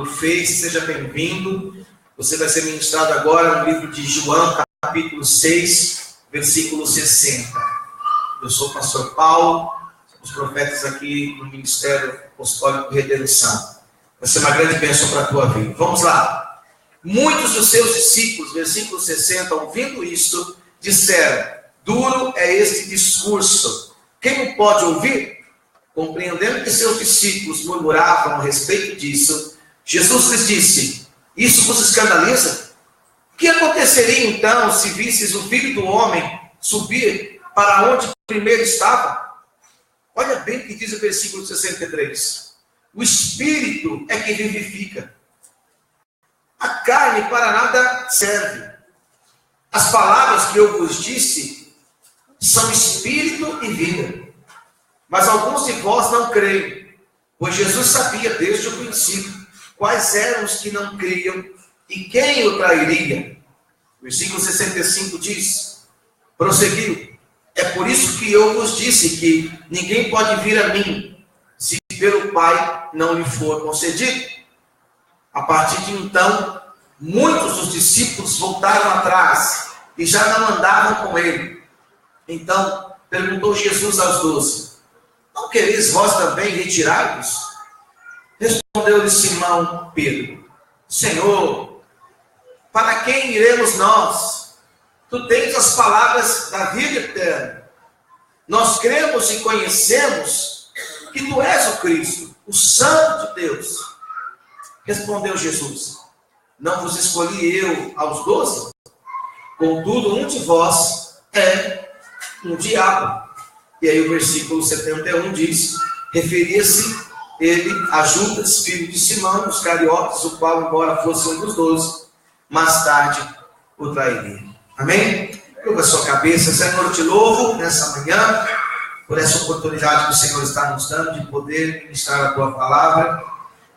Fez, seja bem-vindo. Você vai ser ministrado agora no livro de João, capítulo 6, versículo 60. Eu sou o pastor Paulo, os profetas aqui no Ministério Apostólico de Redenção. Vai ser uma grande bênção para a tua vida. Vamos lá. Muitos dos seus discípulos, versículo 60, ouvindo isto, disseram: duro é este discurso, quem o pode ouvir? Compreendendo que seus discípulos murmuravam a respeito disso, Jesus lhes disse: isso vos escandaliza? O que aconteceria então se visses o Filho do Homem subir para onde primeiro estava? Olha bem o que diz o versículo 63. O Espírito é que vivifica. A carne para nada serve. As palavras que eu vos disse são Espírito e vida. Mas alguns de vós não creem, pois Jesus sabia desde o princípio quais eram os que não criam e quem o trairia. Versículo 65 diz, prosseguiu: é por isso que eu vos disse que ninguém pode vir a mim, se pelo Pai não lhe for concedido. A partir de então, muitos dos discípulos voltaram atrás e já não andavam com ele. Então, perguntou Jesus aos 12, não quereis vós também retirar-vos? Respondeu-lhe Simão Pedro: Senhor, para quem iremos nós? Tu tens as palavras da vida eterna. Nós cremos e conhecemos que tu és o Cristo, o Santo de Deus. Respondeu Jesus: não vos escolhi eu aos 12? Contudo, um de vós é um diabo. E aí o versículo 71 diz, referia-se ele a Judas, filho de Simão, os cariotas, o qual, embora fosse um dos 12, mais tarde o trairia. Amém? Curva a sua cabeça. Senhor, eu te louvo nessa manhã, por essa oportunidade que o Senhor está nos dando de poder ministrar a tua palavra.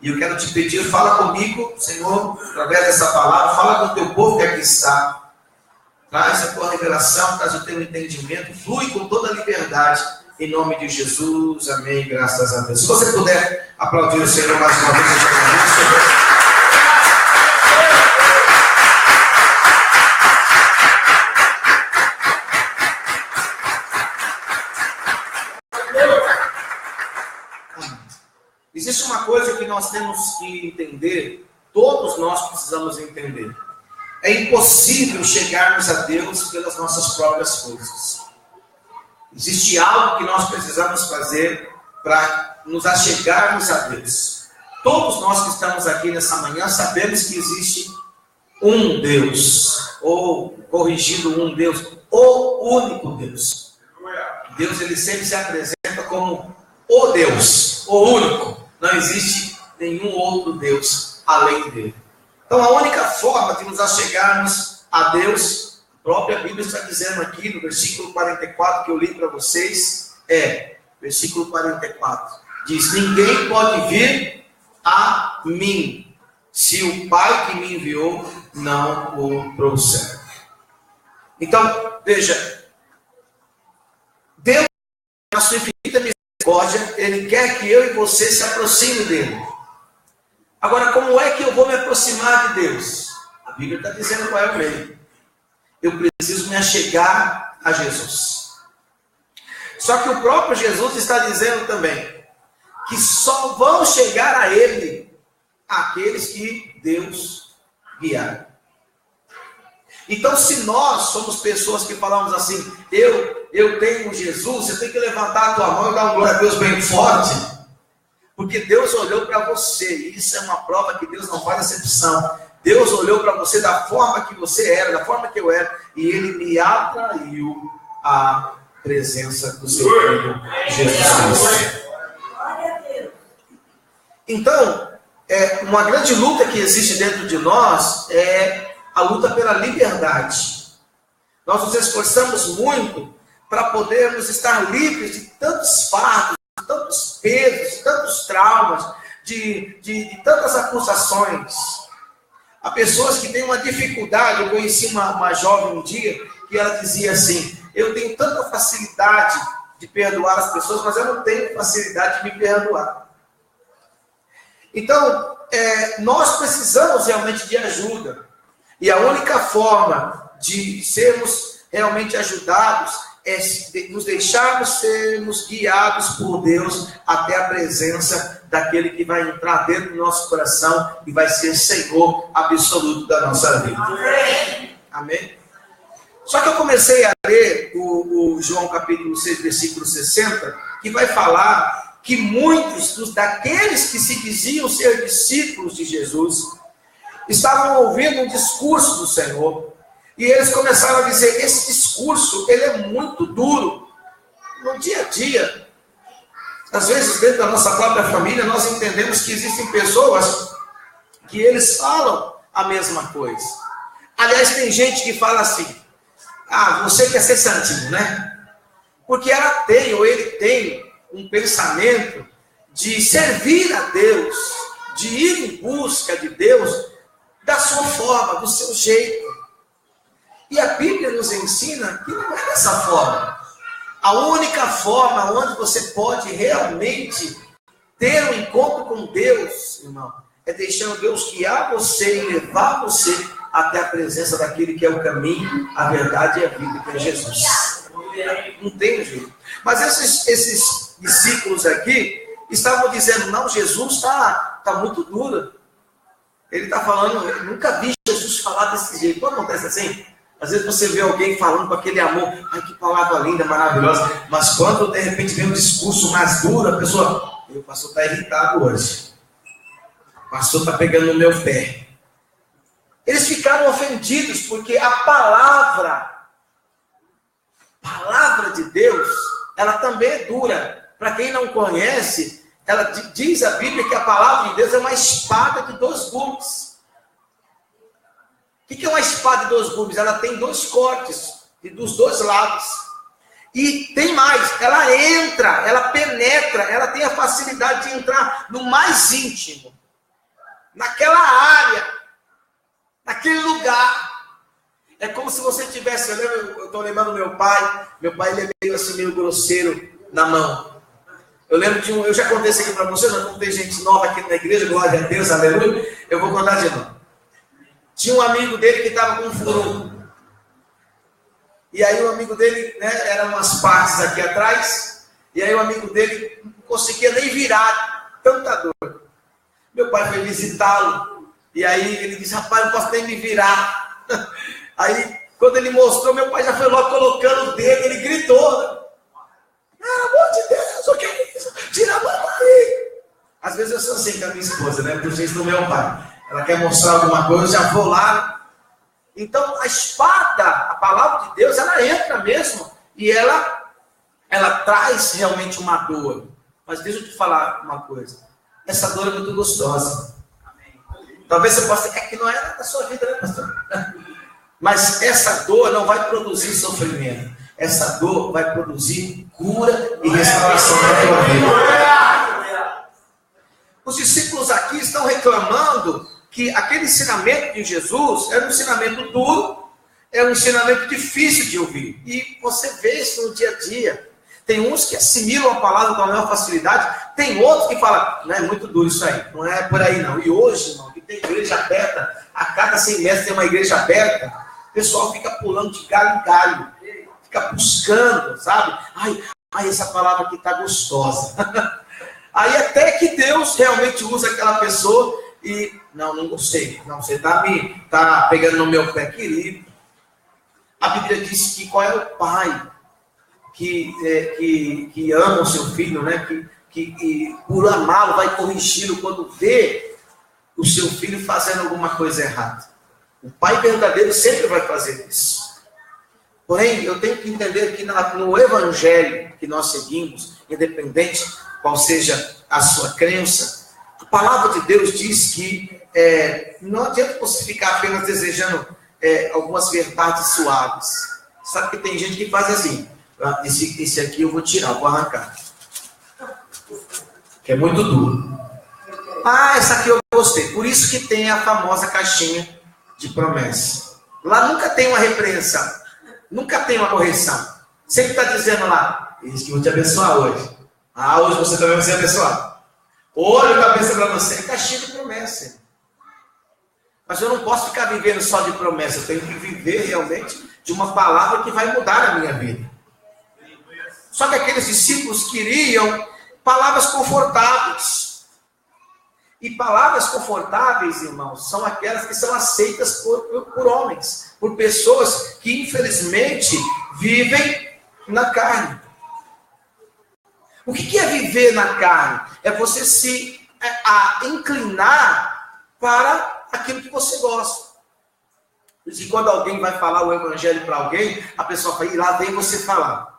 E eu quero te pedir, fala comigo, Senhor, através dessa palavra, fala com o teu povo que aqui está. Traz a tua revelação, traz o teu entendimento, flui com toda a liberdade. Em nome de Jesus, amém, graças a Deus. Se você puder aplaudir o Senhor mais uma vez, eu te agradeço. Existe uma coisa que nós temos que entender, todos nós precisamos entender. É impossível chegarmos a Deus pelas nossas próprias forças. Existe algo que nós precisamos fazer para nos achegarmos a Deus. Todos nós que estamos aqui nessa manhã sabemos que existe um Deus, ou corrigindo um Deus, o único Deus. Deus, ele sempre se apresenta como o Deus, o único. Não existe nenhum outro Deus além dele. Então a única forma de nos achegarmos a Deus, a própria Bíblia está dizendo aqui no versículo 44 que eu li para vocês, versículo 44, diz, ninguém pode vir a mim, se o Pai que me enviou não o trouxer. Então, veja, Deus, na sua infinita misericórdia, Ele quer que eu e você se aproxime dele. Agora, como é que eu vou me aproximar de Deus? A Bíblia está dizendo qual é o meio. Eu preciso me achegar a Jesus. Só que o próprio Jesus está dizendo também que só vão chegar a Ele aqueles que Deus guiar. Então, se nós somos pessoas que falamos assim, eu tenho Jesus, você tem que levantar a tua mão e dar um glória a Deus bem forte. Porque Deus olhou para você, e isso é uma prova que Deus não faz acepção. Deus olhou para você da forma que você era, da forma que eu era, e Ele me atraiu à presença do seu Filho, Jesus Cristo. Então, uma grande luta que existe dentro de nós é a luta pela liberdade. Nós nos esforçamos muito para podermos estar livres de tantos fardos, de tantos pesos, de tantos traumas, de tantas acusações. Há pessoas que têm uma dificuldade. Eu conheci uma jovem um dia que ela dizia assim, eu tenho tanta facilidade de perdoar as pessoas, mas eu não tenho facilidade de me perdoar. Então, nós precisamos realmente de ajuda. E a única forma de sermos realmente ajudados é nos deixarmos sermos guiados por Deus até a presença daquele que vai entrar dentro do nosso coração e vai ser Senhor absoluto da nossa vida. Amém? Amém? Só que eu comecei a ler o João capítulo 6, versículo 60, que vai falar que muitos daqueles que se diziam ser discípulos de Jesus estavam ouvindo um discurso do Senhor. E eles começaram a dizer, esse discurso, ele é muito duro. No dia a dia, às vezes dentro da nossa própria família, nós entendemos que existem pessoas que eles falam a mesma coisa. Aliás, tem gente que fala assim, você quer ser santinho, né? Porque ela tem, ou ele tem, um pensamento de servir a Deus, de ir em busca de Deus, da sua forma, do seu jeito. E a Bíblia nos ensina que não é dessa forma. A única forma onde você pode realmente ter um encontro com Deus, irmão, é deixando Deus guiar você e levar você até a presença daquele que é o caminho, a verdade e a vida, que é Jesus. Não tem jeito. Mas esses discípulos aqui estavam dizendo, não, Jesus está muito duro. Ele está falando, eu nunca vi Jesus falar desse jeito. Não acontece assim? Às vezes você vê alguém falando com aquele amor, ai que palavra linda, maravilhosa, mas quando de repente vem um discurso mais duro, a pessoa, o pastor está irritado hoje, o pastor está pegando no meu pé. Eles ficaram ofendidos porque a palavra de Deus, ela também é dura. Para quem não conhece, ela diz a Bíblia que a palavra de Deus é uma espada de 2 gumes. O que é uma espada de 2 gumes? Ela tem 2 cortes dos 2 lados. E tem mais, ela entra, ela penetra, ela tem a facilidade de entrar no mais íntimo, naquela área, naquele lugar. É como se você tivesse, eu estou lembrando meu pai ele é meio assim, meio grosseiro na mão. Eu lembro de eu já contei isso aqui para vocês, mas como tem gente nova aqui na igreja, glória a Deus, aleluia, eu vou contar de novo. Tinha um amigo dele que estava com um furúnculo. E aí o amigo dele, eram umas partes aqui atrás, e aí o amigo dele não conseguia nem virar, tanta dor. Meu pai foi visitá-lo, e aí ele disse, rapaz, não posso nem me virar. Aí, quando ele mostrou, meu pai já foi logo colocando o dedo, ele gritou, pelo amor de Deus, o que é isso? Tira a mão aí. Às vezes eu sou assim com a minha esposa, por jeito do meu pai. Ela quer mostrar alguma coisa, eu já vou lá. Então, a espada, a palavra de Deus, ela entra mesmo, e ela traz realmente uma dor. Mas deixa eu te falar uma coisa, essa dor é muito gostosa. Talvez você possa dizer, que não é da sua vida, né, pastor? Mas essa dor não vai produzir sofrimento. Essa dor vai produzir cura e restauração da tua vida. Os discípulos aqui estão reclamando que aquele ensinamento de Jesus era um ensinamento duro, é um ensinamento difícil de ouvir. E você vê isso no dia a dia. Tem uns que assimilam a palavra com a maior facilidade, tem outros que falam, não é muito duro isso aí, não é por aí não. E hoje, irmão, que tem igreja aberta, a cada 100 metros tem uma igreja aberta, o pessoal fica pulando de galho em galho, fica buscando, sabe? Ai, essa palavra aqui está gostosa. Aí até que Deus realmente usa aquela pessoa e, não gostei. Não, você tá pegando no meu pé, querido. A Bíblia diz que qual é o pai que ama o seu filho, que por amá-lo vai corrigi-lo quando vê o seu filho fazendo alguma coisa errada. O pai verdadeiro sempre vai fazer isso. Porém, eu tenho que entender que no evangelho que nós seguimos, independente qual seja a sua crença, a palavra de Deus diz que não adianta você ficar apenas desejando algumas verdades suaves. Sabe que tem gente que faz assim, esse aqui eu vou tirar, vou arrancar. Que é muito duro. Essa aqui eu gostei. Por isso que tem a famosa caixinha de promessa. Lá nunca tem uma repreensão. Nunca tem uma correção. Sempre está dizendo lá, isso que eu vou te abençoar hoje. Hoje você também vai ser abençoado. Olho a cabeça para você, está cheio de promessa. Mas eu não posso ficar vivendo só de promessa, eu tenho que viver realmente de uma palavra que vai mudar a minha vida. Só que aqueles discípulos queriam palavras confortáveis. E palavras confortáveis, irmãos, são aquelas que são aceitas por homens, por pessoas que infelizmente vivem na carne. O que é viver na carne? É você se inclinar para aquilo que você gosta. Por isso que quando alguém vai falar o evangelho para alguém, a pessoa fala, e lá vem você falar.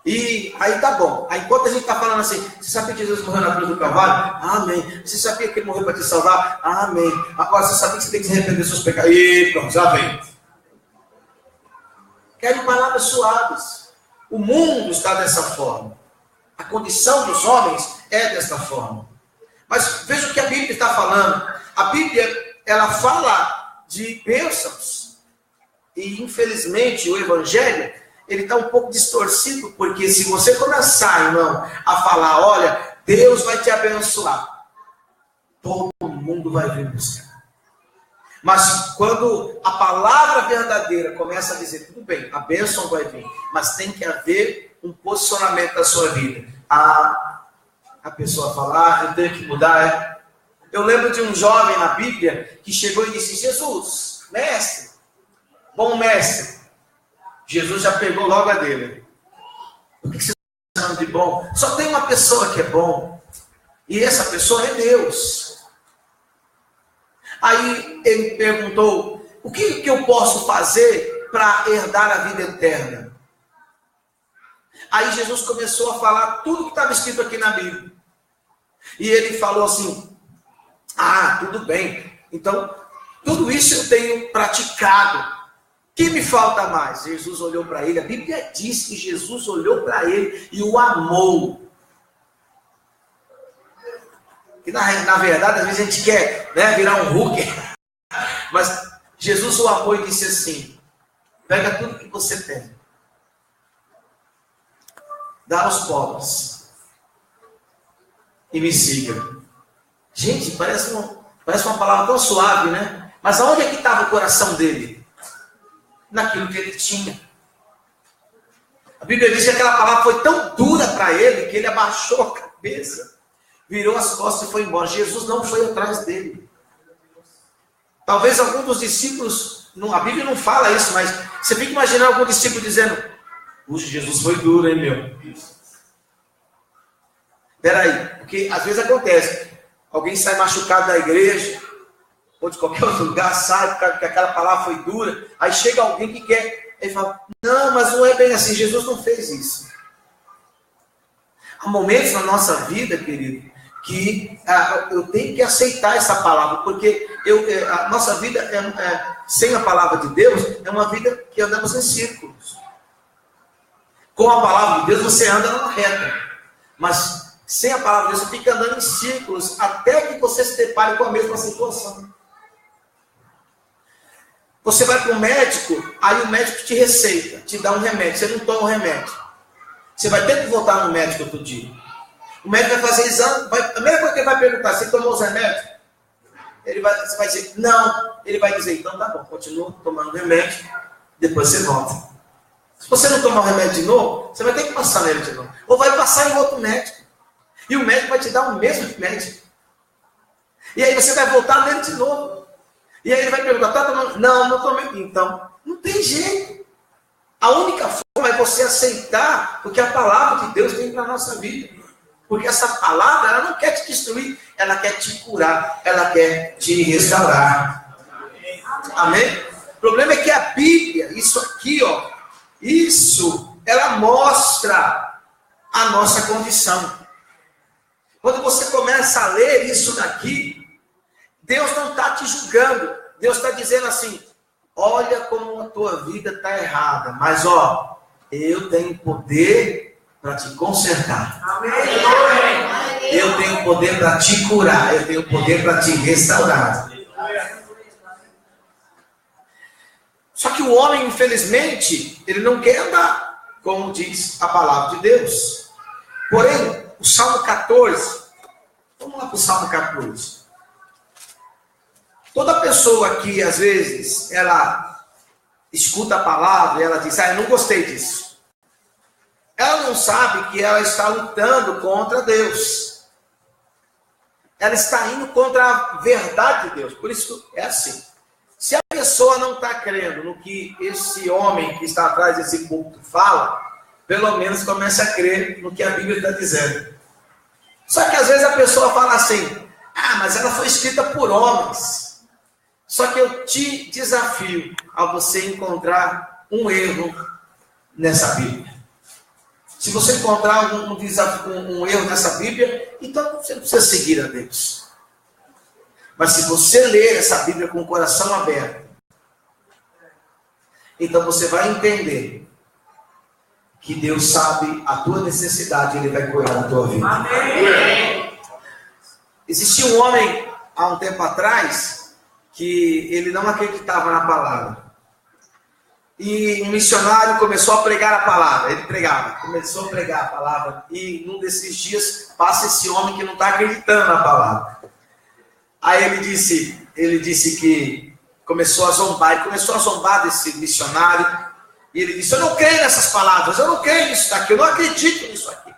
E aí tá bom. Aí enquanto a gente está falando assim, você sabia que Jesus morreu na cruz do Calvário? Amém. Você sabia que ele morreu para te salvar? Amém. Agora você sabia que você tem que se arrepender dos seus pecados? E pronto, já vem. Querem palavras suaves. O mundo está dessa forma. A condição dos homens é desta forma. Mas veja o que a Bíblia está falando. A Bíblia, ela fala de bênçãos. E infelizmente o Evangelho, ele está um pouco distorcido, porque se você começar, irmão, a falar, olha, Deus vai te abençoar, todo mundo vai vir buscar. Mas quando a palavra verdadeira começa a dizer, tudo bem, a bênção vai vir, mas tem que haver um posicionamento da sua vida. A pessoa fala, eu tenho que mudar. Eu lembro de um jovem na Bíblia que chegou e disse, Jesus, mestre, bom mestre. Jesus já pegou logo a dele. O que você está falando de bom? Só tem uma pessoa que é bom. E essa pessoa é Deus. Aí ele perguntou, o que eu posso fazer para herdar a vida eterna? Aí Jesus começou a falar tudo que estava escrito aqui na Bíblia. E ele falou assim, tudo bem. Então, tudo isso eu tenho praticado. O que me falta mais? Jesus olhou para ele, a Bíblia diz que Jesus olhou para ele e o amou. Que na verdade, às vezes a gente quer, virar um Hulk. Mas Jesus o amou e disse assim, pega tudo que você tem. Dá aos pobres. E me siga. Gente, parece uma palavra tão suave, né? Mas aonde é que estava o coração dele? Naquilo que ele tinha. A Bíblia diz que aquela palavra foi tão dura para ele que ele abaixou a cabeça, virou as costas e foi embora. Jesus não foi atrás dele. Talvez algum dos discípulos, a Bíblia não fala isso, mas você fica imaginando algum discípulo dizendo, puxa, Jesus foi duro, hein, meu? Peraí, porque às vezes acontece, alguém sai machucado da igreja, ou de qualquer outro lugar, sai porque aquela palavra foi dura, aí chega alguém que quer, ele fala, não, mas não é bem assim, Jesus não fez isso. Há momentos na nossa vida, querido, que eu tenho que aceitar essa palavra, porque a nossa vida, sem a palavra de Deus, é uma vida que andamos em círculos. Com a palavra de Deus, você anda numa reta, mas sem a palavra de Deus, você fica andando em círculos, até que você se depare com a mesma situação. Você vai para o médico, aí o médico te receita, te dá um remédio, você não toma o remédio. Você vai ter que voltar no médico outro dia. O médico vai fazer exame, a primeira coisa que ele vai perguntar, você tomou os remédios? Você vai dizer, não. Ele vai dizer, então tá bom, continua tomando remédio, depois você volta. Se você não tomar o remédio de novo, você vai ter que passar nele de novo. Ou vai passar em outro médico. E o médico vai te dar o mesmo remédio. E aí você vai voltar nele de novo. E aí ele vai perguntar, tá tomando? Não, não tomei. Então, não tem jeito. A única forma é você aceitar o que a palavra de Deus tem para a nossa vida. Porque essa palavra, ela não quer te destruir, ela quer te curar, ela quer te restaurar. Amém? O problema é que a Bíblia, isso aqui, ela mostra a nossa condição. Quando você começa a ler isso daqui, Deus não está te julgando. Deus está dizendo assim, olha como a tua vida está errada, mas eu tenho poder para te consertar. Amém. Eu tenho poder para te curar, eu tenho poder para te restaurar. Só que o homem, infelizmente, ele não quer andar como diz a palavra de Deus. Porém, o Salmo 14, Vamos lá para o Salmo 14. Toda pessoa que, às vezes, ela escuta a palavra e ela diz, eu não gostei disso. Ela não sabe que ela está lutando contra Deus. Ela está indo contra a verdade de Deus. Por isso é assim. Se a pessoa não está crendo no que esse homem que está atrás desse púlpito fala, pelo menos comece a crer no que a Bíblia está dizendo. Só que às vezes a pessoa fala assim, mas ela foi escrita por homens. Só que eu te desafio a você encontrar um erro nessa Bíblia. Se você encontrar um erro nessa Bíblia, então você não precisa seguir a Deus. Mas se você ler essa Bíblia com o coração aberto, então você vai entender que Deus sabe a tua necessidade e Ele vai cuidar da tua vida. Amém. Existia um homem, há um tempo atrás, que ele não acreditava na palavra. E um missionário começou a pregar a palavra. Ele pregava, começou a pregar a palavra. E num desses dias, passa esse homem que não está acreditando na palavra. Aí ele disse que começou a zombar. Ele começou a zombar desse missionário. E ele disse, eu não creio nessas palavras, eu não creio nisso daqui, eu não acredito nisso aqui.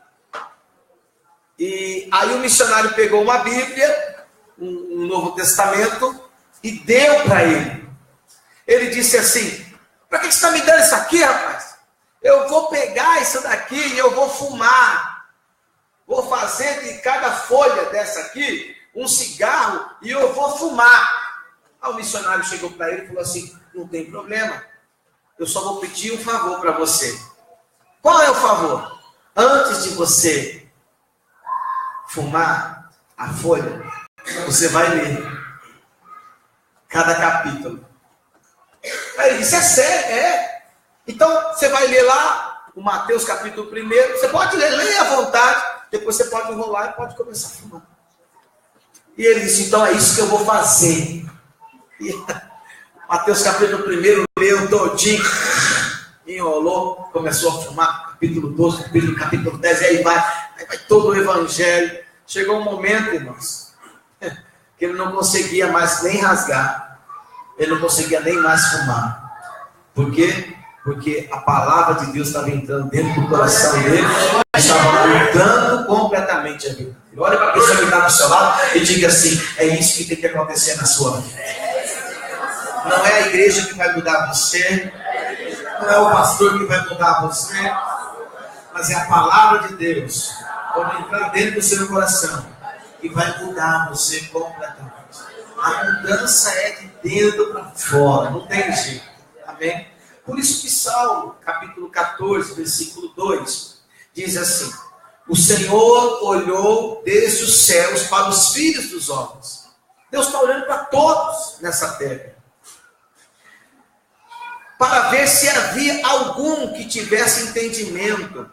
E aí o missionário pegou uma Bíblia, um Novo Testamento, e deu para ele. Ele disse assim, para que você está me dando isso aqui, rapaz? Eu vou pegar isso daqui e eu vou fumar. Vou fazer de cada folha dessa aqui um cigarro e eu vou fumar. Aí o missionário chegou para ele e falou assim, não tem problema. Eu só vou pedir um favor para você. Qual é o favor? Antes de você fumar a folha, você vai ler cada capítulo. Aí ele disse, é sério? É. Então, você vai ler lá o Mateus capítulo 1. Você pode ler, leia à vontade. Depois você pode enrolar e pode começar a fumar. E ele disse, então é isso que eu vou fazer. E Mateus capítulo 1, leu todinho, enrolou, começou a fumar, capítulo 12, capítulo 10, e aí vai todo o evangelho. Chegou um momento, irmãos, que ele não conseguia mais nem rasgar, ele não conseguia nem mais fumar. Por quê? Porque a palavra de Deus estava entrando dentro do coração dele, estava mudando completamente a vida. Olha para a pessoa que está do seu lado e diga assim, é isso que tem que acontecer na sua vida. Não é a igreja que vai mudar você, não é o pastor que vai mudar você, mas é a palavra de Deus, quando entrar dentro do seu coração, que vai mudar você completamente. A mudança é de dentro para fora, não tem jeito. Amém? Por isso que Salmo, capítulo 14, versículo 2, diz assim, o Senhor olhou desde os céus para os filhos dos homens. Deus está olhando para todos nessa terra, para ver se havia algum que tivesse entendimento.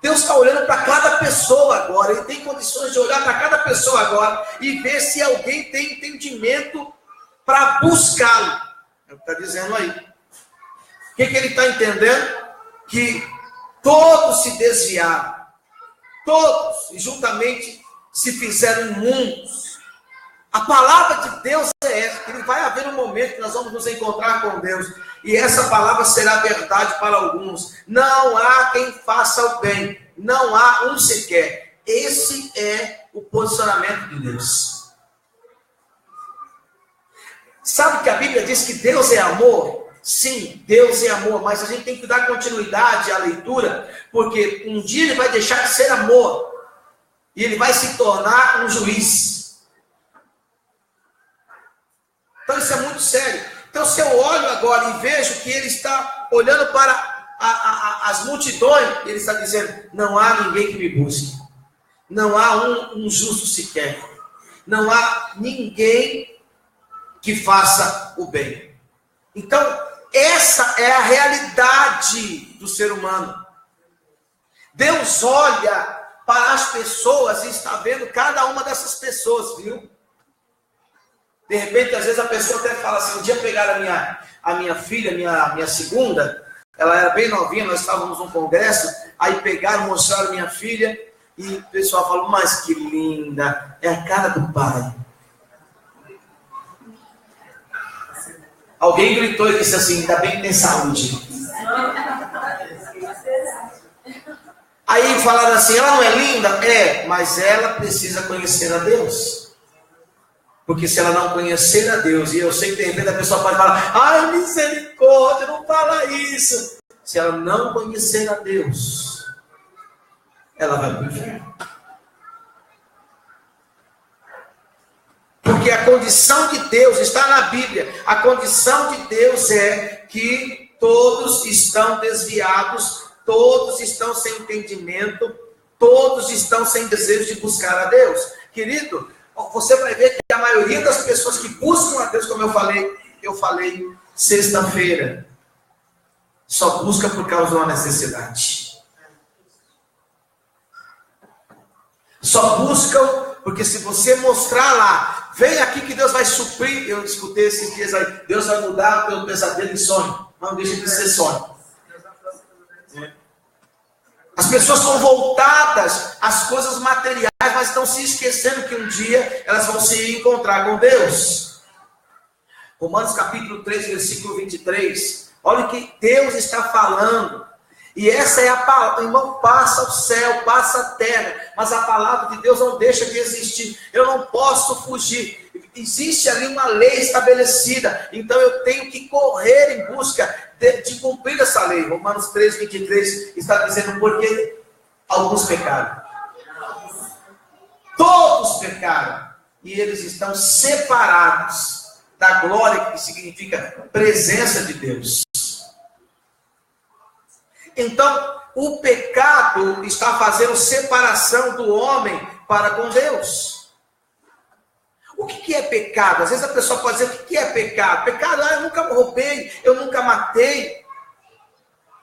Deus está olhando para cada pessoa agora, Ele tem condições de olhar para cada pessoa agora e ver se alguém tem entendimento para buscá-lo. É o que está dizendo aí. O que Ele está entendendo? Que todos se desviaram, todos, e juntamente se fizeram imundos. A palavra de Deus é essa, que vai haver um momento que nós vamos nos encontrar com Deus, e essa palavra será verdade para alguns. Não há quem faça o bem, não há um sequer. Esse é o posicionamento de Deus. Sabe que a Bíblia diz que Deus é amor? Sim, Deus é amor, mas a gente tem que dar continuidade à leitura, porque um dia Ele vai deixar de ser amor, e Ele vai se tornar um juiz. Então isso é muito sério. Então se eu olho agora e vejo que Ele está olhando para as multidões, Ele está dizendo, não há ninguém que me busque. Não há um justo sequer. Não há ninguém que faça o bem. Então, essa é a realidade do ser humano. Deus olha para as pessoas e está vendo cada uma dessas pessoas, viu? De repente, às vezes a pessoa até fala assim, um dia pegaram a minha filha, minha segunda, ela era bem novinha, nós estávamos num congresso, aí pegaram, mostraram minha filha, E o pessoal fala, mas que linda, é a cara do pai. Alguém gritou e disse assim, ainda bem que tem saúde. Aí falaram assim, ela não é linda? É, mas ela precisa conhecer a Deus. Porque se ela não conhecer a Deus, e eu sei que de repente a pessoa pode falar, ai misericórdia, não fala isso. Se ela não conhecer a Deus, ela vai para o inferno. Porque a condição de Deus está na Bíblia. A condição de Deus é que todos estão desviados, todos estão sem entendimento, todos estão sem desejo de buscar a Deus. Querido, você vai ver que a maioria das pessoas que buscam a Deus, como eu falei sexta-feira, só busca por causa de uma necessidade. Só buscam porque se você mostrar lá, vem aqui que Deus vai suprir. Eu escutei esses dias aí, Deus vai mudar o teu pesadelo em sonho. Não deixa de ser sonho. As pessoas estão voltadas às coisas materiais, mas estão se esquecendo que um dia elas vão se encontrar com Deus. Romanos capítulo 3, versículo 23. Olha o que Deus está falando. E essa é a palavra, irmão, passa o céu, passa a terra, mas a palavra de Deus não deixa de existir. Eu não posso fugir. Existe ali uma lei estabelecida, então eu tenho que correr em busca de cumprir essa lei. Romanos 3, 23 está dizendo, porque alguns pecaram. Todos pecaram, e eles estão separados da glória, que significa presença de Deus. Então, o pecado está fazendo separação do homem para com Deus. O que é pecado? Às vezes a pessoa pode dizer, o que é pecado? Pecado, eu nunca roubei, eu nunca matei.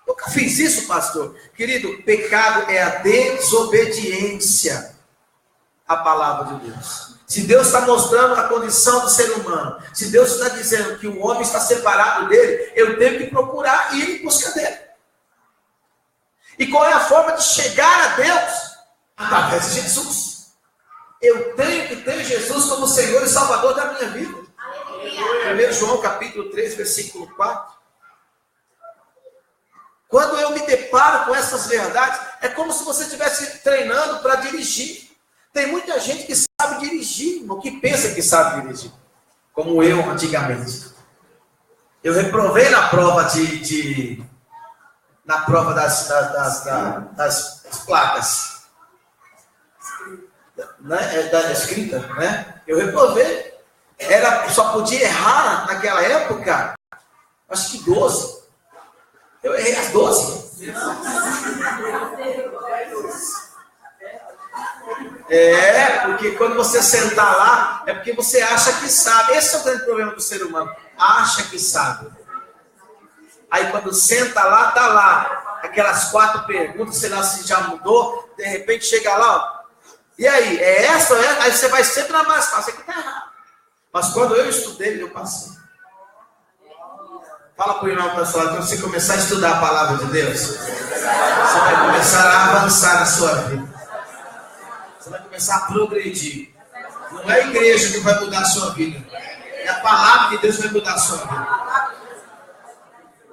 Nunca fiz isso, pastor. Querido, pecado é a desobediência à palavra de Deus. Se Deus está mostrando a condição do ser humano, se Deus está dizendo que o homem está separado dele, eu tenho que procurar ir em busca dele. E qual é a forma de chegar a Deus? Através de Jesus. Eu tenho que ter Jesus como Senhor e Salvador da minha vida. 1 João capítulo 3, versículo 4. Quando eu me deparo com essas verdades, é como se você estivesse treinando para dirigir. Tem muita gente que sabe dirigir, irmão, que pensa que sabe dirigir. Como eu antigamente. Eu reprovei na prova das placas, né? Da escrita, né? Eu reprovei. Só podia errar naquela época, acho que 12. Eu errei as 12. Porque quando você sentar lá, é porque você acha que sabe. Esse é o grande problema do ser humano. Acha que sabe. Aí quando senta lá, tá lá aquelas 4 perguntas, sei lá se já mudou, de repente chega lá, ó, e aí, é essa? Aí você vai sempre na mais fácil, aqui tá errado. Mas quando eu estudei, eu passei. Fala para o irmão pessoal, quando você começar a estudar a palavra de Deus, você vai começar a avançar na sua vida. Você vai começar a progredir. Não é a igreja que vai mudar a sua vida, é a palavra de Deus que vai mudar a sua vida.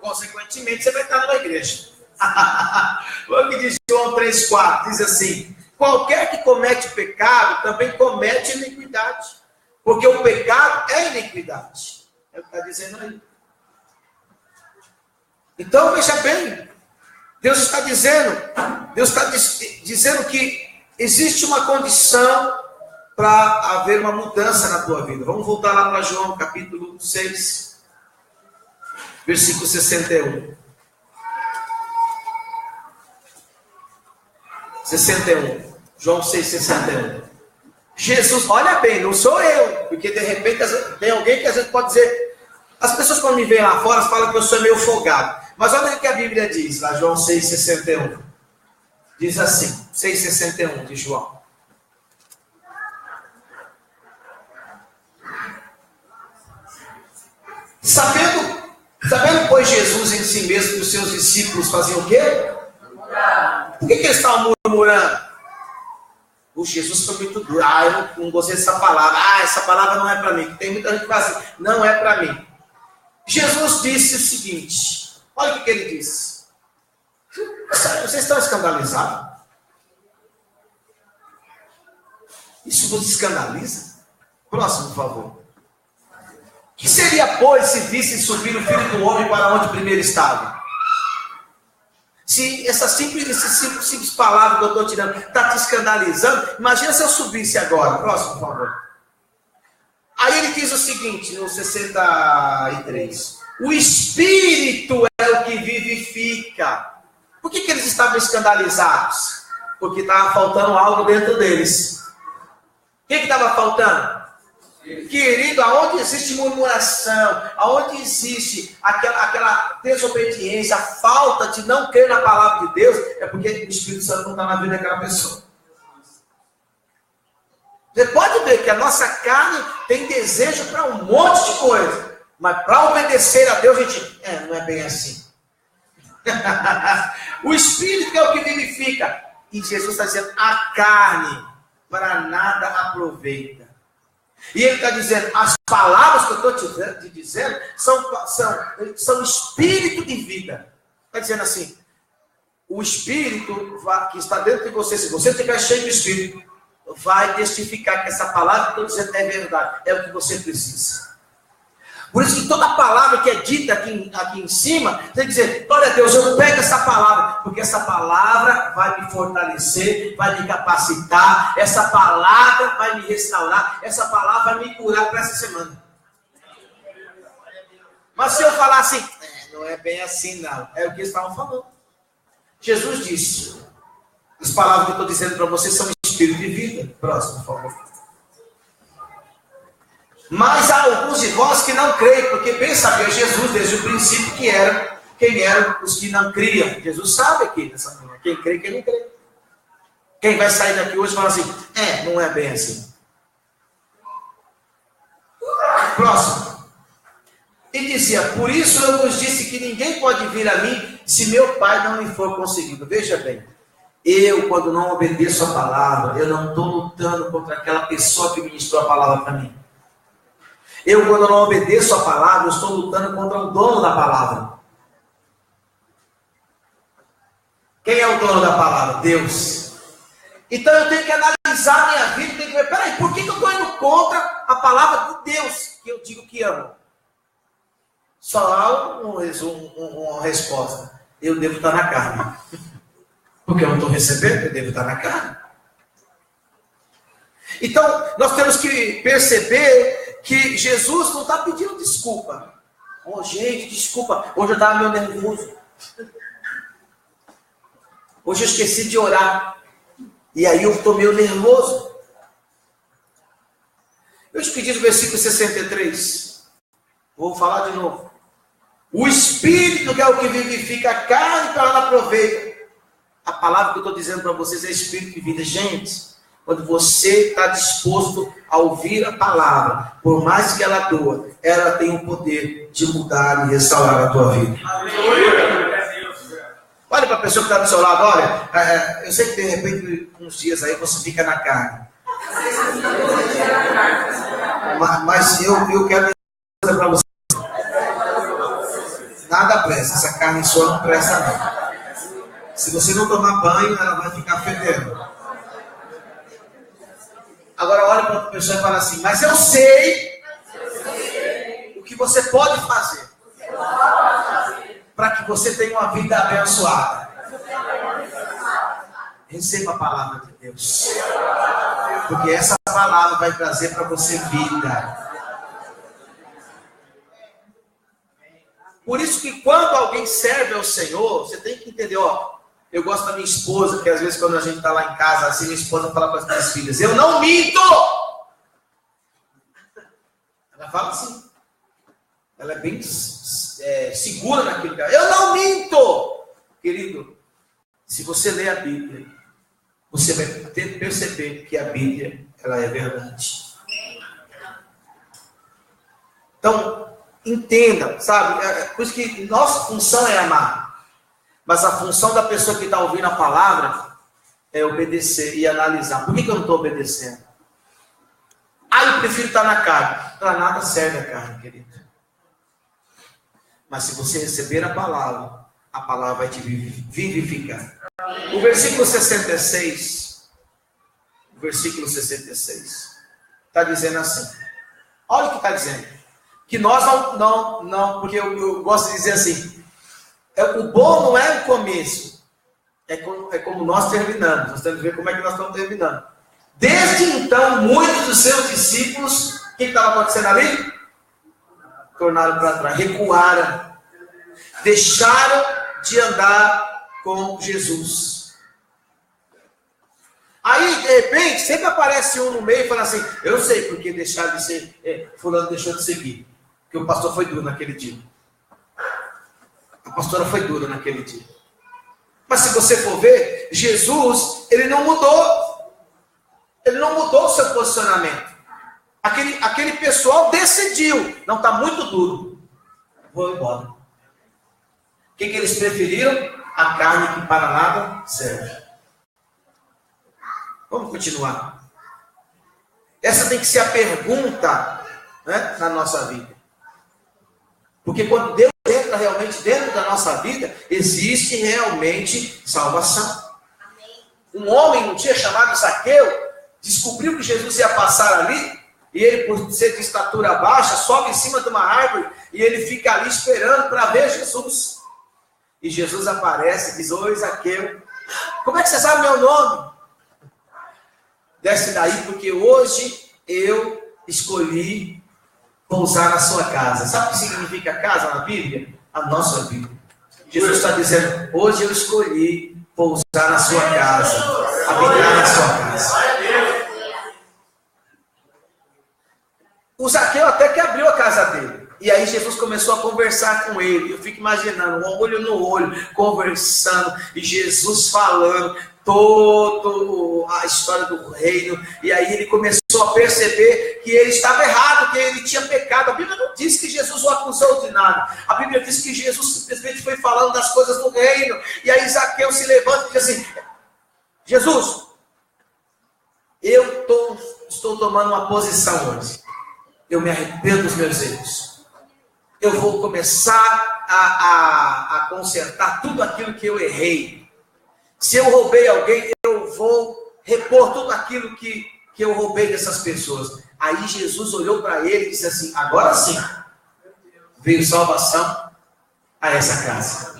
Consequentemente, você vai estar numa igreja. O que diz João 3,4? Diz assim, qualquer que comete pecado, também comete iniquidade. Porque o pecado é iniquidade. É o que está dizendo aí. Então, veja bem. Deus está dizendo que existe uma condição para haver uma mudança na tua vida. Vamos voltar lá para João, capítulo 6. Versículo 61. 61. João 6, 61. Jesus, olha bem, não sou eu. Porque de repente tem alguém que às vezes pode dizer. As pessoas quando me veem lá fora falam que eu sou meio folgado. Mas olha o que a Bíblia diz, lá João 6, 61. Diz assim, 6, 61 de João. Sabendo, pois, Jesus em si mesmo que os seus discípulos faziam o quê? Por que eles estavam murmurando? O Jesus foi muito duro. Eu não gostei dessa palavra. Essa palavra não é para mim. Tem muita gente que fala assim, não é para mim. Jesus disse o seguinte, olha o que ele disse. Vocês estão escandalizados? Isso vos escandaliza? Próximo, por favor. Que seria, pois, se vissem subir o Filho do Homem para onde primeiro estava? Se essas simples palavras que eu estou tirando está te escandalizando, imagina se eu subisse agora. Próximo, por favor. Aí ele diz o seguinte, no 63. O Espírito é o que vivifica. Por que eles estavam escandalizados? Porque estava faltando algo dentro deles. O que estava faltando? Querido, aonde existe murmuração, aonde existe aquela desobediência, a falta de não crer na palavra de Deus, é porque o Espírito Santo não está na vida daquela pessoa. Você pode ver que a nossa carne tem desejo para um monte de coisa, mas para obedecer a Deus, a gente, não é bem assim. O Espírito é o que vivifica. E Jesus está dizendo, a carne para nada aproveita. E ele está dizendo, as palavras que eu estou te dizendo são espírito de vida. Está dizendo assim, o Espírito que está dentro de você, se você estiver cheio do Espírito, vai testificar que essa palavra que eu estou dizendo é verdade, é o que você precisa. Por isso que toda palavra que é dita aqui em cima, tem que dizer, glória a Deus, eu pego essa palavra, porque essa palavra vai me fortalecer, vai me capacitar, essa palavra vai me restaurar, essa palavra vai me curar para essa semana. Mas se eu falar assim, não é bem assim não, é o que eles estavam falando. Jesus disse, as palavras que eu estou dizendo para vocês são espírito de vida. Próximo, por favor. Mas há alguns de vós que não creem, porque bem sabia Jesus desde o princípio quem eram os que não criam. Jesus sabe aqui nessa manhã, quem crê e quem não crê. Quem vai sair daqui hoje e falar assim, não é bem assim. Próximo. E dizia, por isso eu vos disse que ninguém pode vir a mim se meu Pai não lhe for conseguido. Veja bem, eu quando não obedeço a palavra, eu não estou lutando contra aquela pessoa que ministrou a palavra para mim. Eu, quando não obedeço a palavra, eu estou lutando contra o dono da palavra. Quem é o dono da palavra? Deus. Então eu tenho que analisar a minha vida, tenho que ver, peraí, por que eu estou indo contra a palavra de Deus, que eu digo que amo? Só há uma resposta. Eu devo estar na carne. Porque eu não estou recebendo, eu devo estar na carne. Então, nós temos que perceber que Jesus não está pedindo desculpa. Gente, desculpa, hoje eu estava meio nervoso. Hoje eu esqueci de orar. E aí eu estou meio nervoso. Eu te pedi no versículo 63. Vou falar de novo. O Espírito que é o que vivifica a carne para ela aproveita. A palavra que eu estou dizendo para vocês é Espírito de vida. Gente, quando você está disposto a ouvir a palavra, por mais que ela doa, ela tem o poder de mudar e restaurar a tua vida. Olha para a pessoa que está do seu lado, olha, eu sei que de repente, uns dias aí você fica na carne. Mas eu quero dizer para você, nada presta, essa carne sua não presta não. Se você não tomar banho, ela vai ficar fedendo. Agora olha para a pessoa e fala assim, mas eu sei o que você pode fazer para que você tenha uma vida abençoada. Receba a palavra de Deus, porque essa palavra vai trazer para você vida. Por isso que quando alguém serve ao Senhor, você tem que entender, eu gosto da minha esposa, que às vezes quando a gente está lá em casa, assim, minha esposa fala para as minhas filhas, eu não minto! Ela fala assim, ela é bem segura naquilo que ela, eu não minto! Querido, se você ler a Bíblia, você vai perceber que a Bíblia, ela é verdade. Então, entenda, sabe? Por isso que nossa função é amar. Mas a função da pessoa que está ouvindo a palavra é obedecer e analisar. Por que eu não estou obedecendo? Eu prefiro estar na carne. Para nada serve a carne, querido. Mas se você receber a palavra vai te vivificar. O versículo 66, está dizendo assim. Olha o que está dizendo. Que nós não, porque eu gosto de dizer assim, o bom não é o começo, é como nós terminamos. Nós temos que ver como é que nós estamos terminando. Desde então, muitos dos seus discípulos, o que estava acontecendo ali? Tornaram para trás, recuaram, deixaram de andar com Jesus. Aí, de repente, sempre aparece um no meio e fala assim, eu sei porque deixaram de ser, fulano deixou de seguir, porque o pastor foi duro naquele dia. A pastora foi dura naquele dia. Mas se você for ver, Jesus, ele não mudou o seu posicionamento. Aquele pessoal decidiu, não está muito duro, vou embora. O que eles preferiram? A carne que para nada serve. Vamos continuar. Essa tem que ser a pergunta, né, na nossa vida. Porque quando Deus entra realmente dentro da nossa vida, existe realmente salvação. Um homem, um dia chamado Zaqueu, descobriu que Jesus ia passar ali, e ele, por ser de estatura baixa, sobe em cima de uma árvore, e ele fica ali esperando para ver Jesus. E Jesus aparece e diz, oi Zaqueu, como é que você sabe meu nome? Desce daí, porque hoje eu escolhi pousar na sua casa. Sabe o que significa casa na Bíblia? A nossa Bíblia. Jesus está dizendo, hoje eu escolhi pousar na sua casa, habitar na sua casa. O Zaqueu até que abriu a casa dele. E aí Jesus começou a conversar com ele. Eu fico imaginando, um olho no olho, conversando, e Jesus falando toda a história do reino. E aí ele começou a perceber que ele estava errado, que ele tinha pecado. A Bíblia não diz que Jesus o acusou de nada. A Bíblia diz que Jesus simplesmente foi falando das coisas do reino. E aí Zaqueu se levanta e diz assim, Jesus, eu estou tomando uma posição hoje. Eu me arrependo dos meus erros. Eu vou começar a consertar tudo aquilo que eu errei. Se eu roubei alguém, eu vou repor tudo aquilo que eu roubei dessas pessoas. Aí Jesus olhou para ele e disse assim, agora sim, veio salvação a essa casa.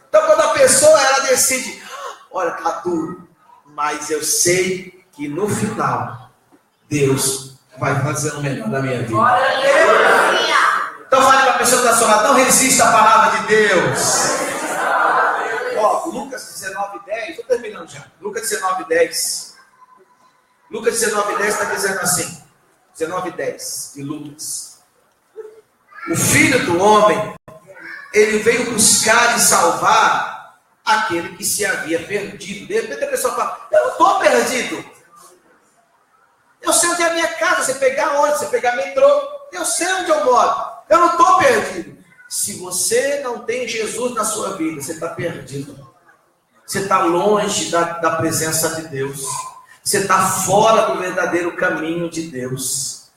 Então quando a pessoa ela decide, olha, tá duro, mas eu sei que no final, Deus vai fazer o melhor da minha vida. Então fale para a pessoa que está sua lado, não resista à palavra de Deus. Ó, Lucas 19:10, estou terminando já. Lucas 19:10. Lucas 19:10 está dizendo assim, 19:10 de Lucas. O Filho do Homem, ele veio buscar e salvar aquele que se havia perdido. De repente a pessoa fala, eu não estou perdido. Eu sei onde é a minha casa, você pegar ônibus, você pegar metrô, eu sei onde eu moro, eu não estou perdido. Se você não tem Jesus na sua vida, você está perdido. Você está longe da presença de Deus. Você está fora do verdadeiro caminho de Deus.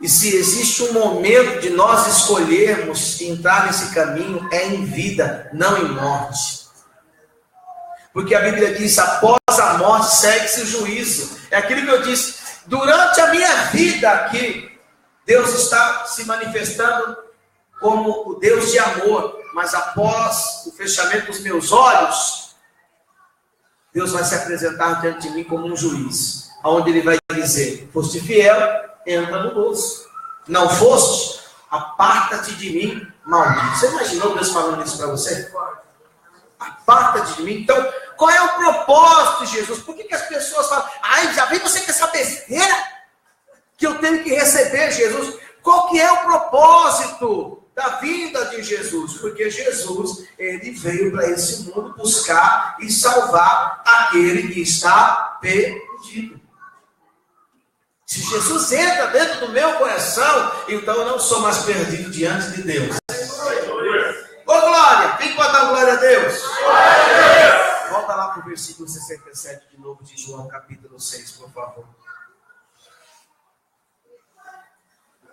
E se existe um momento de nós escolhermos entrar nesse caminho, é em vida, não em morte. Porque a Bíblia diz, após a morte segue-se o juízo. É aquilo que eu disse, durante a minha vida aqui, Deus está se manifestando como o Deus de amor, mas após o fechamento dos meus olhos, Deus vai se apresentar diante de mim como um juiz, onde Ele vai dizer, foste fiel, entra no gozo. Não foste, aparta-te de mim, maldito. Você imaginou Deus falando isso para você? Aparta-te de mim. Então, qual é o propósito de Jesus? Por que as pessoas falam, já vem você com essa besteira que eu tenho que receber Jesus? Qual que é o propósito da vinda de Jesus? Porque Jesus, ele veio para esse mundo buscar e salvar aquele que está perdido. Se Jesus entra dentro do meu coração, então eu não sou mais perdido diante de Deus. Ô glória, quem pode dar glória a Deus? para o versículo 67 de novo de João, capítulo 6, por favor.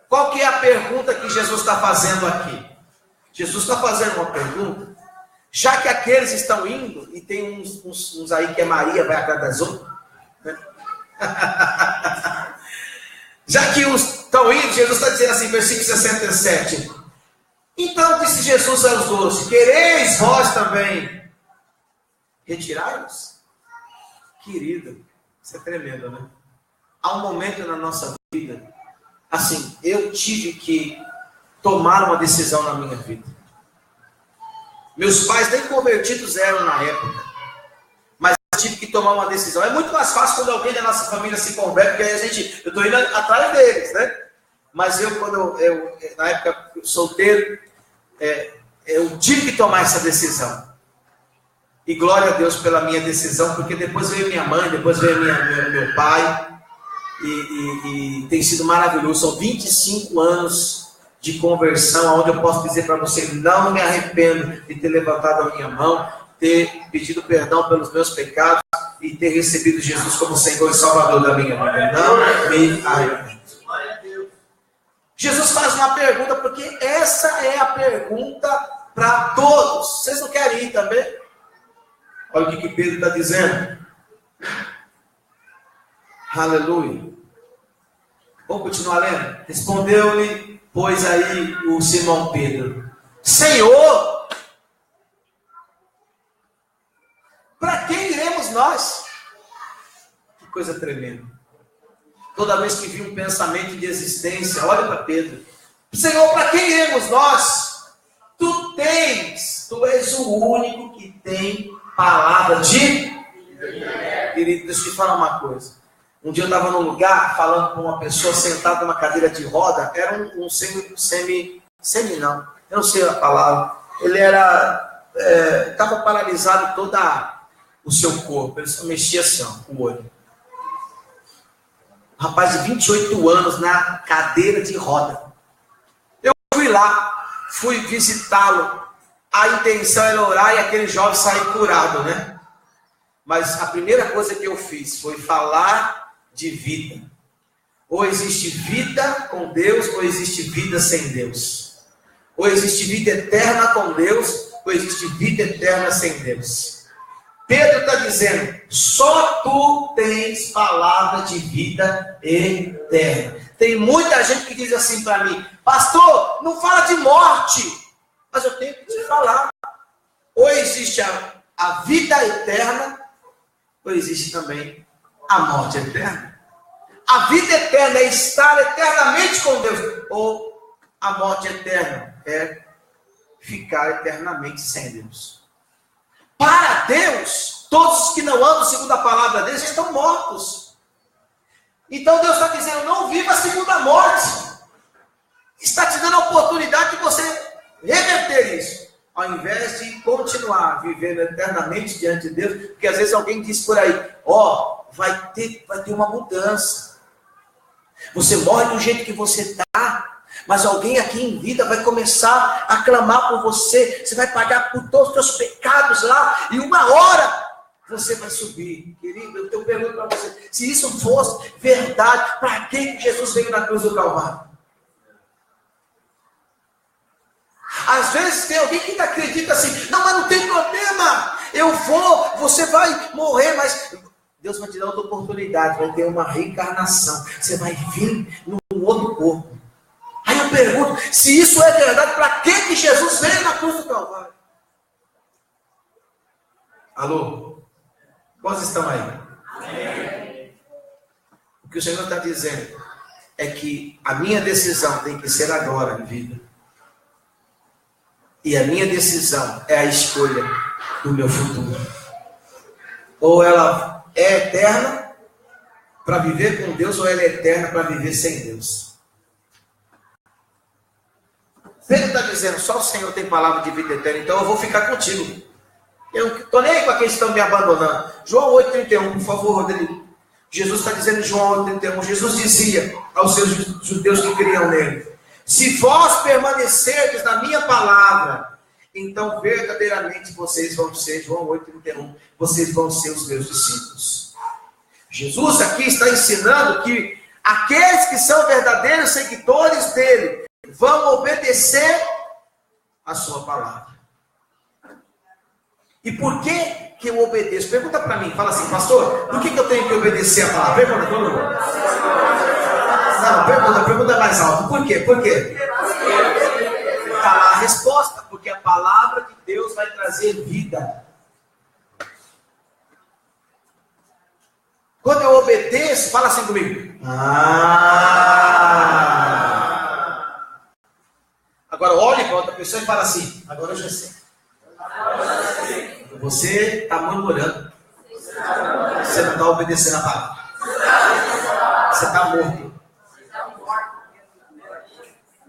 Qual que é a pergunta que Jesus está fazendo aqui? Jesus está fazendo uma pergunta, já que aqueles estão indo, e tem uns aí que é Maria, vai atrás das outras, né? Já que os estão indo, Jesus está dizendo assim, versículo 67. Então disse Jesus aos 12, quereis vós também retirai-vos? Querido, isso é tremendo, né? Há um momento na nossa vida, assim, eu tive que tomar uma decisão na minha vida. Meus pais nem convertidos eram na época, mas eu tive que tomar uma decisão. É muito mais fácil quando alguém da nossa família se converte, porque aí eu estou indo atrás deles, né? Mas quando eu na época solteiro, eu tive que tomar essa decisão. E glória a Deus pela minha decisão, porque depois veio minha mãe, depois veio meu pai, e tem sido maravilhoso. São 25 anos de conversão, onde eu posso dizer para você, não me arrependo de ter levantado a minha mão, ter pedido perdão pelos meus pecados e ter recebido Jesus como Senhor e Salvador da minha vida. Não me arrependo. Jesus faz uma pergunta, porque essa é a pergunta para todos. Vocês não querem ir também? Olha o que Pedro está dizendo. Aleluia. Vamos continuar lendo? Respondeu-lhe, pois aí, o Simão Pedro: Senhor, para quem iremos nós? Que coisa tremenda. Toda vez que vi um pensamento de existência, olha para Pedro. Senhor, para quem iremos nós? Tu és o único que tem palavra de... Querido, deixa eu te falar uma coisa. Um dia eu estava num lugar, falando com uma pessoa sentada numa cadeira de roda, era um não, eu não sei a palavra. Ele estava paralisado todo o seu corpo, ele só mexia assim, ó, o olho. Um rapaz de 28 anos na cadeira de roda. Eu fui lá, fui visitá-lo. A intenção era orar e aquele jovem sair curado, né? Mas a primeira coisa que eu fiz foi falar de vida. Ou existe vida com Deus, ou existe vida sem Deus. Ou existe vida eterna com Deus, ou existe vida eterna sem Deus. Pedro está dizendo, só tu tens palavra de vida eterna. Tem muita gente que diz assim para mim, pastor, não fala de morte. Mas eu tenho que te falar. Ou existe a vida eterna, ou existe também a morte eterna. A vida eterna é estar eternamente com Deus. Ou a morte eterna é ficar eternamente sem Deus. Para Deus, todos os que não andam segundo a palavra deles estão mortos. Então Deus está dizendo, não viva segundo a morte. Está te dando a oportunidade de você reverter isso. Ao invés de continuar vivendo eternamente diante de Deus. Porque às vezes alguém diz por aí, vai ter uma mudança. Você morre do jeito que você está. Mas alguém aqui em vida vai começar a clamar por você. Você vai pagar por todos os seus pecados lá. E uma hora você vai subir. Querido, eu pergunto para você. Se isso fosse verdade, para que Jesus veio na cruz do Calvário? Às vezes tem alguém que acredita assim. Não, mas não tem problema. Você vai morrer, mas... Deus vai te dar outra oportunidade. Vai ter uma reencarnação. Você vai vir num outro corpo. Aí eu pergunto, se isso é verdade, para que Jesus veio na cruz do Calvário? Alô? Quantos estão aí? Amém. O que o Senhor está dizendo é que a minha decisão tem que ser agora em vida. E a minha decisão é a escolha do meu futuro. Ou ela é eterna para viver com Deus, ou ela é eterna para viver sem Deus. Pedro está dizendo, só o Senhor tem palavra de vida eterna, então eu vou ficar contigo. Eu não estou nem aí com aqueles que estão me abandonando. João 8,31, por favor, Rodrigo. Jesus está dizendo em João 8,31, Jesus dizia aos seus judeus que criam nele, se vós permanecerdes na minha palavra, então verdadeiramente vocês vão ser, João 8,31, vocês vão ser os meus discípulos. Jesus aqui está ensinando que aqueles que são verdadeiros seguidores dele vão obedecer a sua palavra. E por que eu obedeço? Pergunta para mim, fala assim, pastor, por que eu tenho que obedecer a palavra? Pergunta todo mundo. Não, pergunta mais alto. Por quê? Por quê? Está lá a resposta, porque a palavra de Deus vai trazer vida. Quando eu obedeço, fala assim comigo. Agora olhe para outra pessoa e fala assim, agora eu já sei. Você está murmurando. Você não está obedecendo a palavra. Você está morto.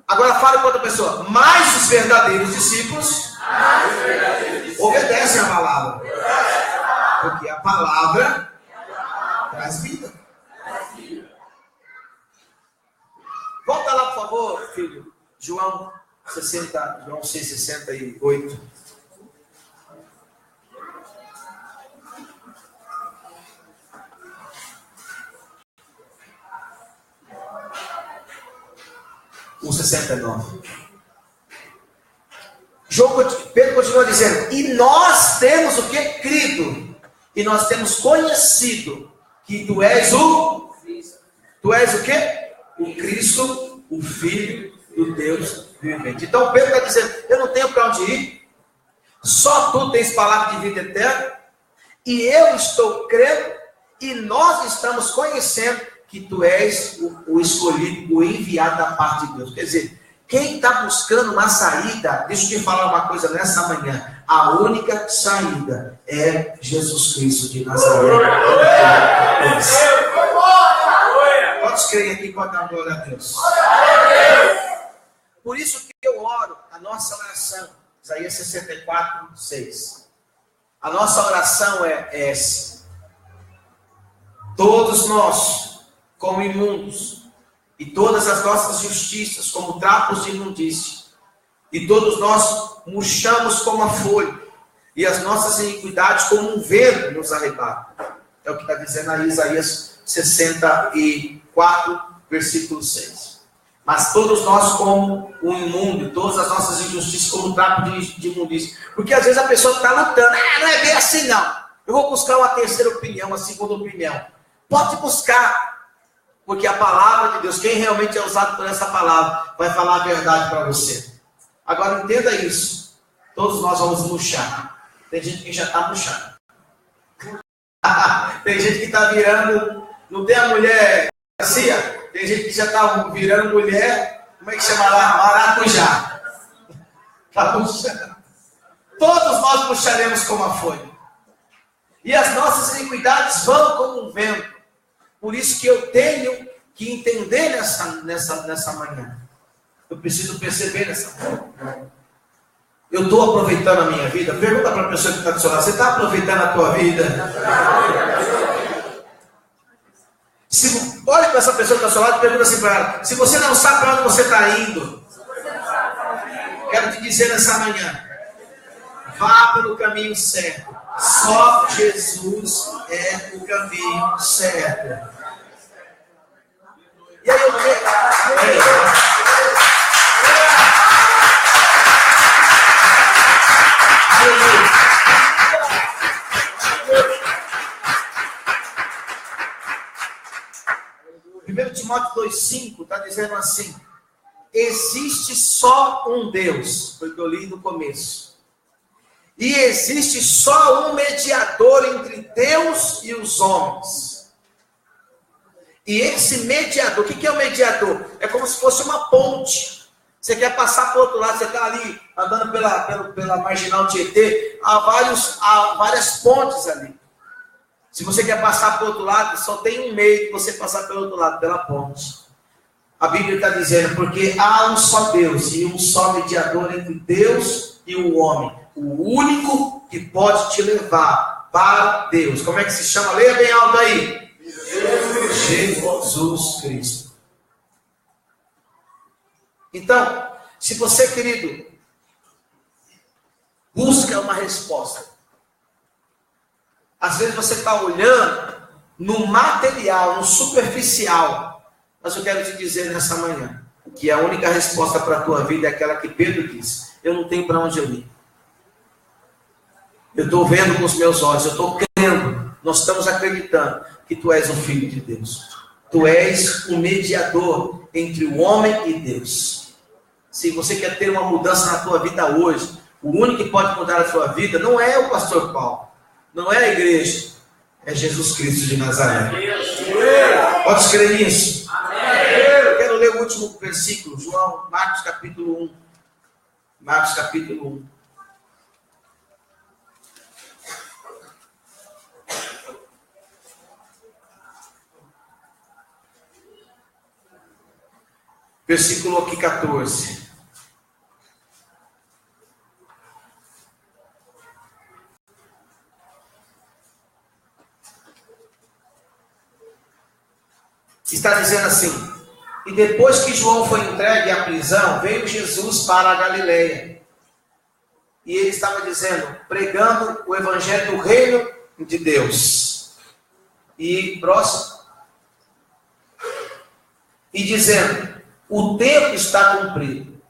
Agora fale com outra pessoa. Mas os verdadeiros discípulos obedecem a palavra. Porque a palavra traz vida. Volta lá, por favor, filho. João 6,68. O 69. Pedro continua dizendo, e nós temos o que? Crido. E nós temos conhecido que tu és o quê? O Cristo, o Filho do Deus vivente. Então Pedro está dizendo, eu não tenho para onde ir. Só tu tens palavra de vida eterna. E eu estou crendo. E nós estamos conhecendo que tu és o escolhido, o enviado da parte de Deus. Quer dizer, quem está buscando uma saída, deixa eu te falar uma coisa nessa manhã, a única saída é Jesus Cristo de Nazaré. Quantos creem aqui com a glória a Deus? Por isso que eu oro, a nossa oração, Isaías 64, 6. A nossa oração é essa. Todos nós, como imundos, e todas as nossas justiças como trapos de imundícia, e todos nós murchamos como a folha, e as nossas iniquidades como um vento nos arrebata. É o que está dizendo aí Isaías 64, versículo 6. Mas todos nós como um imundo, e todas as nossas injustiças como um trapo de imundícia. Porque às vezes a pessoa está lutando, não é bem assim não, eu vou buscar uma terceira opinião, uma segunda opinião. Pode buscar. Porque a palavra de Deus, quem realmente é usado por essa palavra, vai falar a verdade para você. Agora entenda isso. Todos nós vamos murchar. Tem gente que já está murchando. Tem gente que está virando. Não tem a mulher assim? Tem gente que já está virando mulher. Como é que chama lá? Maracujá. Está murchando. Todos nós murcharemos como a folha. E as nossas iniquidades vão como um vento. Por isso que eu tenho que entender nessa manhã. Eu preciso perceber nessa manhã. Eu estou aproveitando a minha vida? Pergunta para a pessoa que está do seu lado. Você está aproveitando a tua vida? Olha para essa pessoa que está do seu lado e pergunta assim para ela. Se você não sabe para onde você está indo, quero te dizer nessa manhã. Vá pelo caminho certo. Só Jesus é o caminho certo. E aí eu Primeiro Timóteo 2,5 está dizendo assim: existe só um Deus, foi o que eu li no começo. E existe só um mediador entre Deus e os homens. E esse mediador, o que é o mediador? É como se fosse uma ponte. Você quer passar para o outro lado, você está ali andando pela marginal Tietê, há várias pontes ali. Se você quer passar para o outro lado, só tem um meio de você passar pelo outro lado, pela ponte. A Bíblia está dizendo, porque há um só Deus e um só mediador entre Deus e o homem. O único que pode te levar para Deus. Como é que se chama? Leia bem alto aí. Jesus Cristo. Então, se você, querido, busca uma resposta. Às vezes você está olhando no material, no superficial. Mas eu quero te dizer nessa manhã que a única resposta para a tua vida é aquela que Pedro disse: eu não tenho para onde eu ir. Eu estou vendo com os meus olhos, eu estou crendo, nós estamos acreditando que tu és o Filho de Deus. Tu és o mediador entre o homem e Deus. Se você quer ter uma mudança na tua vida hoje, o único que pode mudar a tua vida não é o pastor Paulo, não é a igreja, é Jesus Cristo de Nazaré. Pode crer nisso? Eu quero ler o último versículo, Marcos capítulo 1. Marcos capítulo 1. Versículo aqui 14. Está dizendo assim: e depois que João foi entregue à prisão, veio Jesus para a Galileia. E ele estava dizendo, pregando o evangelho do reino de Deus. E próximo. E dizendo, o tempo está cumprido.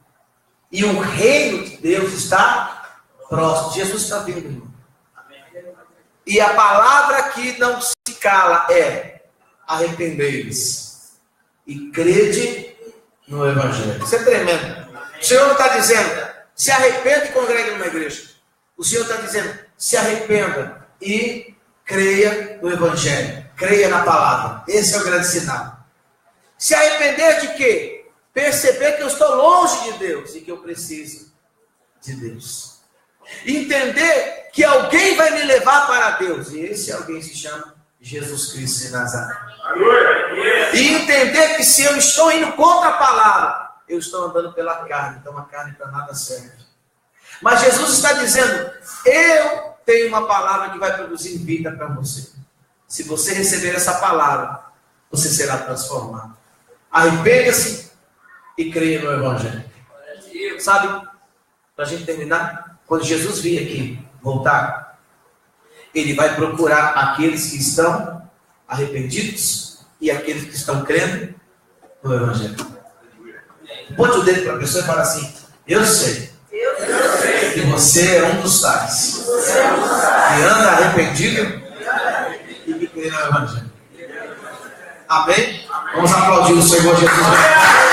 E o reino de Deus está próximo. Jesus está vindo, irmão. E a palavra que não se cala é: arrependei-vos e crede no evangelho. Isso é tremendo. O Senhor não está dizendo, se arrependa e congregue numa igreja. O Senhor está dizendo, se arrependa e creia no evangelho. Creia na palavra. Esse é o grande sinal. Se arrepender de quê? Perceber que eu estou longe de Deus e que eu preciso de Deus. Entender que alguém vai me levar para Deus. E esse alguém se chama Jesus Cristo de Nazaré. E entender que se eu estou indo contra a palavra, eu estou andando pela carne. Então a carne para nada serve. Mas Jesus está dizendo, eu tenho uma palavra que vai produzir vida para você. Se você receber essa palavra, você será transformado. Arrependa-se e creia no evangelho. Sabe, para a gente terminar, quando Jesus vir aqui, voltar, ele vai procurar aqueles que estão arrependidos e aqueles que estão crendo no evangelho. Ponte o dedo para a pessoa e fala assim: eu sei que você é um dos tais que anda arrependido e que crê no evangelho. Amém? Vamos aplaudir o Senhor Jesus.